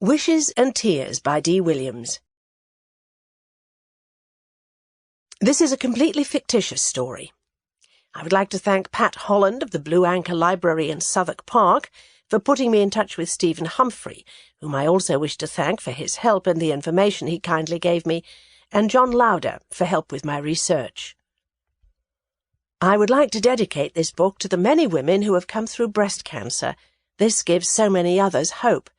Wishes and Tears by Dee Williams. This is a completely fictitious story. I would like to thank Pat Holland of the Blue Anchor Library in Southwark Park for putting me in touch with Stephen Humphrey, whom I also wish to thank for his help and the information he kindly gave me, and John Lauder for help with my research. I would like to dedicate this book to the many women who have come through breast cancer. This gives so many others hope.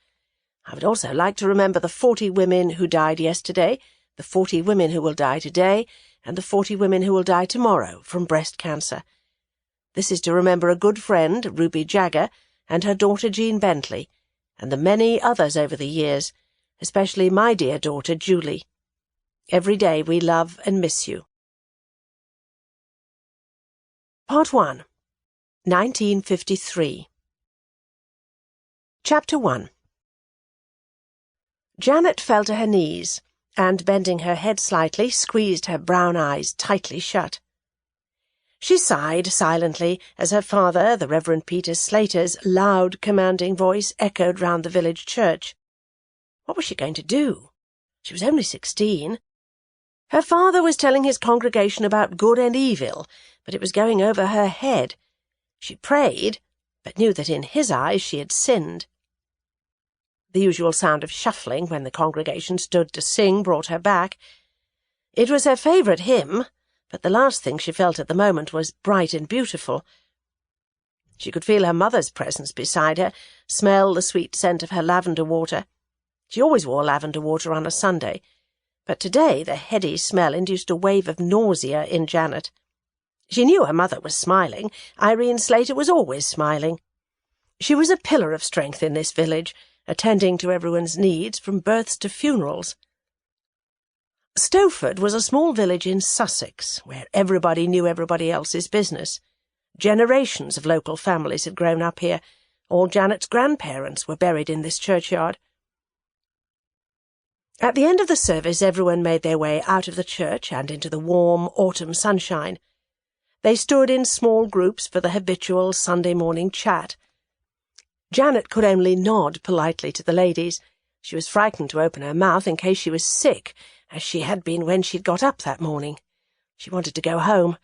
I would also like to remember the 40 women who died yesterday, the 40 women who will die today, and the 40 women who will die tomorrow from breast cancer. This is to remember a good friend, Ruby Jagger, and her daughter Jean Bentley, and the many others over the years, especially my dear daughter Julie. Every day we love and miss you. Part 1. 1953. Chapter 1. Janet fell to her knees, and, bending her head slightly, squeezed her brown eyes tightly shut. She sighed silently as her father, the Reverend Peter Slater's loud, commanding voice echoed round the village church. What was she going to do? She was only 16. Her father was telling his congregation about good and evil, but it was going over her head. She prayed, but knew that in his eyes she had sinned. The usual sound of shuffling when the congregation stood to sing brought her back. It was her favourite hymn, but the last thing she felt at the moment was bright and beautiful. She could feel her mother's presence beside her, smell the sweet scent of her lavender water. She always wore lavender water on a Sunday, but today the heady smell induced a wave of nausea in Janet. She knew her mother was smiling. Irene Slater was always smiling. She was a pillar of strength in this village, attending to everyone's needs from births to funerals. Stowford was a small village in Sussex, where everybody knew everybody else's business. Generations of local families had grown up here. All Janet's grandparents were buried in this churchyard. At the end of the service, everyone made their way out of the church and into the warm autumn sunshine. They stood in small groups for the habitual Sunday morning chat. Janet could only nod politely to the ladies. She was frightened to open her mouth in case she was sick, as she had been when she'd got up that morning. She wanted to go home.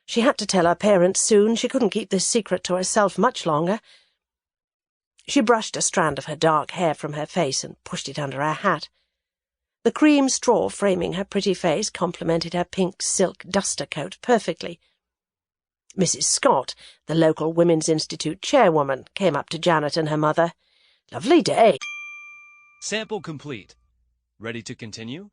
She had to tell her parents soon. She couldn't keep this secret to herself much longer. She brushed a strand of her dark hair from her face and pushed it under her hat. The cream straw framing her pretty face complemented her pink silk duster coat perfectly. Mrs. Scott, the local Women's Institute chairwoman, came up to Janet and her mother. "Lovely day." Sample complete. Ready to continue?